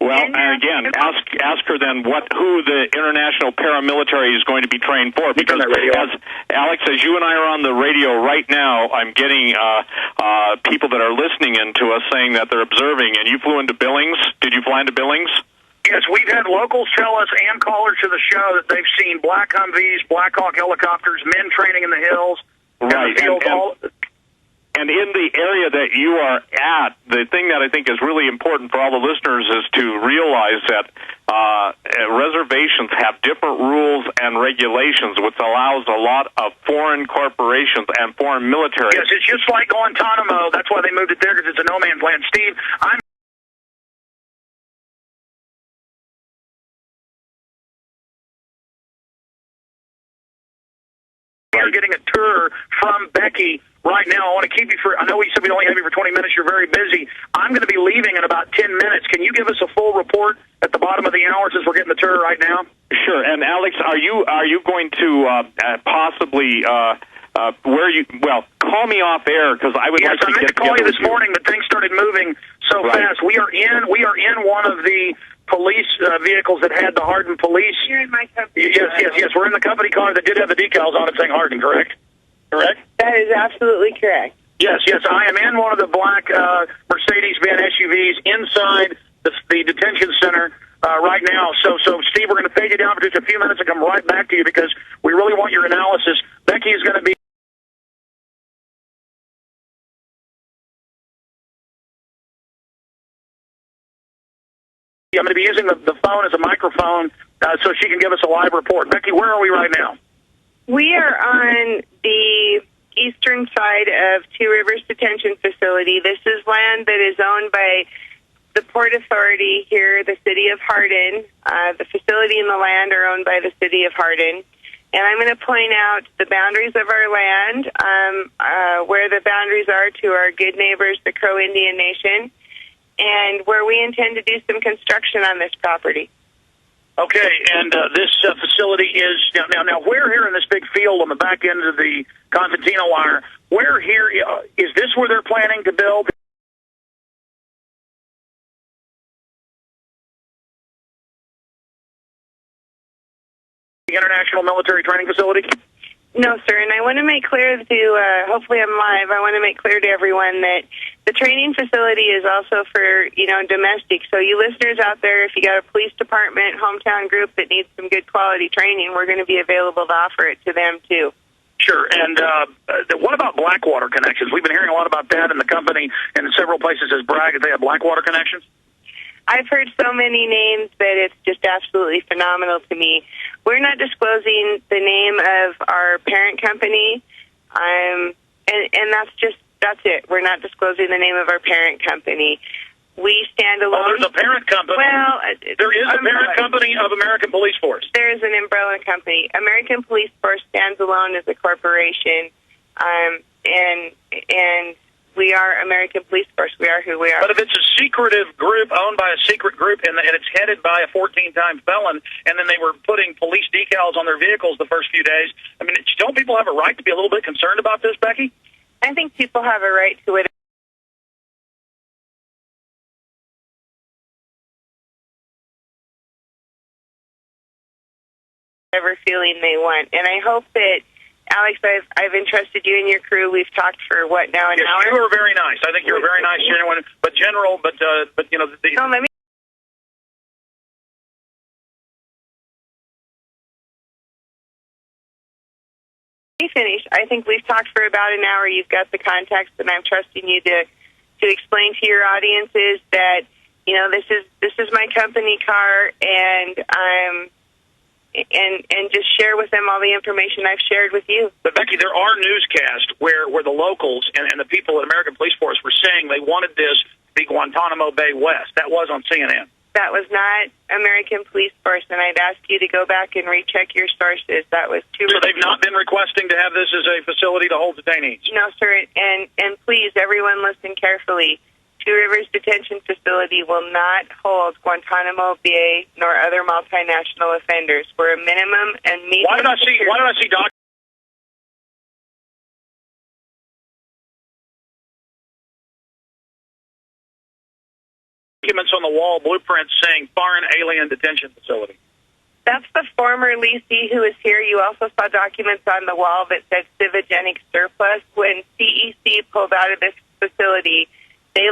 Well, again, ask her then who the international paramilitary is going to be trained for. Because as Alex, as you and I are on the radio right now, I'm getting people that are listening in to us saying that they're observing. And you flew into Billings. Did you fly into Billings? Yes, we've had locals tell us and callers to the show that they've seen black Humvees, Black Hawk helicopters, men training in the hills. Right. And in the area that you are at, the thing that I think is really important for all the listeners is to realize that reservations have different rules and regulations, which allows a lot of foreign corporations and foreign military. Yes, it's just like Guantanamo. That's why they moved it there, because it's a no-man's land. Steve, we are getting a tour from Becky right now. I want to keep you I know you said we only have you for 20 minutes. You're very busy. I'm going to be leaving in about 10 minutes. Can you give us a full report at the bottom of the hour since we're getting the tour right now? Sure. And Alex, are you going to possibly call me off air, because I would like to get call you this morning, but things started moving so fast. We are in one of the police vehicles that had the Hardin police. You're in my company. Yes. We're in the company car that did have the decals on it saying Hardin, correct? Correct? That is absolutely correct. Yes. I am in one of the black Mercedes-Benz SUVs inside the detention center right now. So, Steve, we're going to fade you down for just a few minutes and come right back to you because we really want your analysis. Becky is going to be I'm going to be using the phone as a microphone so she can give us a live report. Becky, where are we right now? We are on the eastern side of Two Rivers Detention Facility. This is land that is owned by the Port Authority here, the city of Hardin. The facility and the land are owned by the city of Hardin. And I'm going to point out the boundaries of our land, where the boundaries are to our good neighbors, the Crow Indian Nation, and where we intend to do some construction on this property. Okay, and this facility is now. Where here in this big field on the back end of the Constantino wire? Where here is this where they're planning to build the International Military Training Facility? No, sir, and I want to make clear to, hopefully I'm live, I want to make clear to everyone that the training facility is also for, domestic. So you listeners out there, if you got a police department, hometown group that needs some good quality training, we're going to be available to offer it to them, too. Sure, and what about Blackwater connections? We've been hearing a lot about that, and the company in several places has bragged that they have Blackwater connections. I've heard so many names that it's just absolutely phenomenal to me. We're not disclosing the name of our parent company, and that's it. We're not disclosing the name of our parent company. We stand alone. Oh, there's a parent company. Well, there is a parent company of American Police Force. There is an umbrella company. American Police Force stands alone as a corporation, and we are American Police Force. We are who we are. But if it's a secretive group owned by a secret group and it's headed by a 14-time felon, and then they were putting police decals on their vehicles the first few days, I mean, don't people have a right to be a little bit concerned about this, Becky? I think people have a right to it. Whatever feeling they want. And I hope that, Alex, I've entrusted you and your crew. We've talked for an hour? Yes, you were very nice. I think you were very nice, genuine, but No, let me finish. I think we've talked for about an hour. You've got the context, and I'm trusting you to explain to your audiences that this is my company car, and just share with them all the information I've shared with you. But Becky, there are newscasts where the locals and the people at American Police Force were saying they wanted this to be Guantanamo Bay West. That was on CNN. That was not American Police Force, and I'd ask you to go back and recheck your sources. That was too. So they've not been requesting to have this as a facility to hold detainees? No, sir, and please, everyone listen carefully. Two Rivers Detention Facility will not hold Guantanamo Bay nor other multinational offenders. We're a minimum and medium. Why did I see documents? documents on the wall, blueprints saying foreign alien detention facility? That's the former leasee who was here. You also saw documents on the wall that said civigenic surplus. When CEC pulled out of this facility, they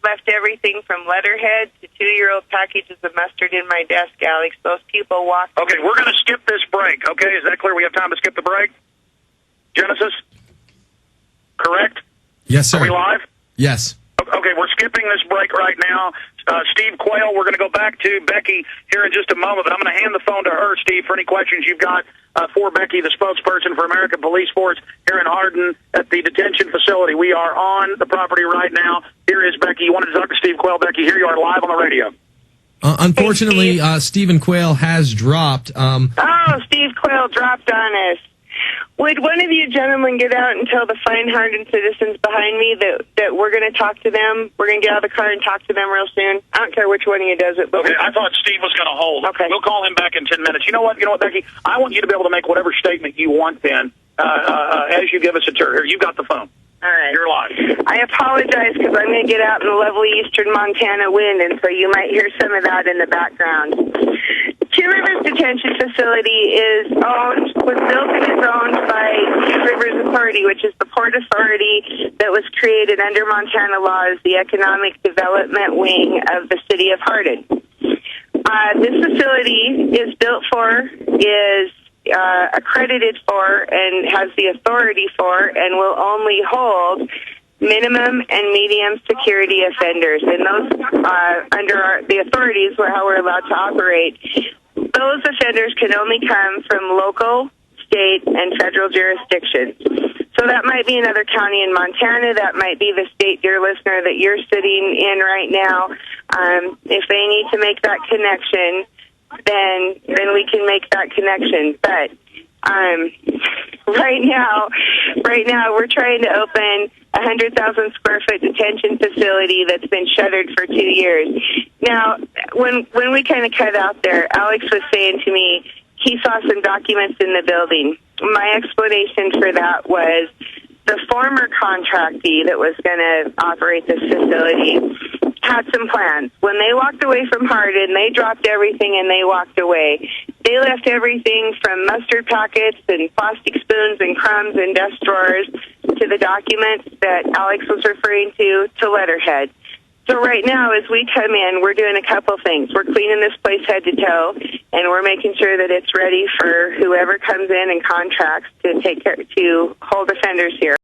left everything from letterhead to 2-year-old packages of mustard in my desk, Alex. Those people walked. Okay, we're going to skip this break, okay? Is that clear? We have time to skip the break? Genesis? Correct? Yes, sir. Are we live? Yes. Okay, we're skipping this break right now. Steve Quayle, we're going to go back to Becky here in just a moment, but I'm going to hand the phone to her, Steve, for any questions you've got for Becky, the spokesperson for American Police Force here in Hardin at the detention facility. We are on the property right now. Here is Becky. You wanted to talk to Steve Quayle, Becky. Here you are live on the radio. Unfortunately, Stephen Quayle has dropped. Steve Quayle dropped on us. Would one of you gentlemen get out and tell the fine Hardin citizens behind me that we're going to talk to them? We're going to get out of the car and talk to them real soon. I don't care which one of you does it. But okay, I thought Steve was going to hold. Okay. We'll call him back in 10 minutes. You know what, Becky? I want you to be able to make whatever statement you want then as you give us a tour. Here, you got the phone. All right. You're live. I apologize because I'm going to get out in the lovely eastern Montana wind, and so you might hear some of that in the background. Two Rivers Detention Facility was built and is owned by Two Rivers Authority, which is the port authority that was created under Montana law as the economic development wing of the city of Hardin. This facility is built for, is accredited for, and has the authority for, and will only hold minimum and medium security offenders. And those, under the authorities, how we're allowed to operate, those offenders can only come from local, state, and federal jurisdictions. So that might be another county in Montana. That might be the state, dear listener, that you're sitting in right now. If they need to make that connection, then we can make that connection. But right now we're trying to open a 100,000 square foot detention facility that's been shuttered for 2 years. Now, when we kind of cut out there, Alex was saying to me he saw some documents in the building. My explanation for that was the former contractee that was going to operate this facility had some plans. When they walked away from Hardin, they dropped everything and they walked away. They left everything from mustard packets and plastic spoons and crumbs and desk drawers to the documents that Alex was referring to letterhead. So right now, as we come in, we're doing a couple things. We're cleaning this place head to toe, and we're making sure that it's ready for whoever comes in and contracts to take care, to hold offenders here.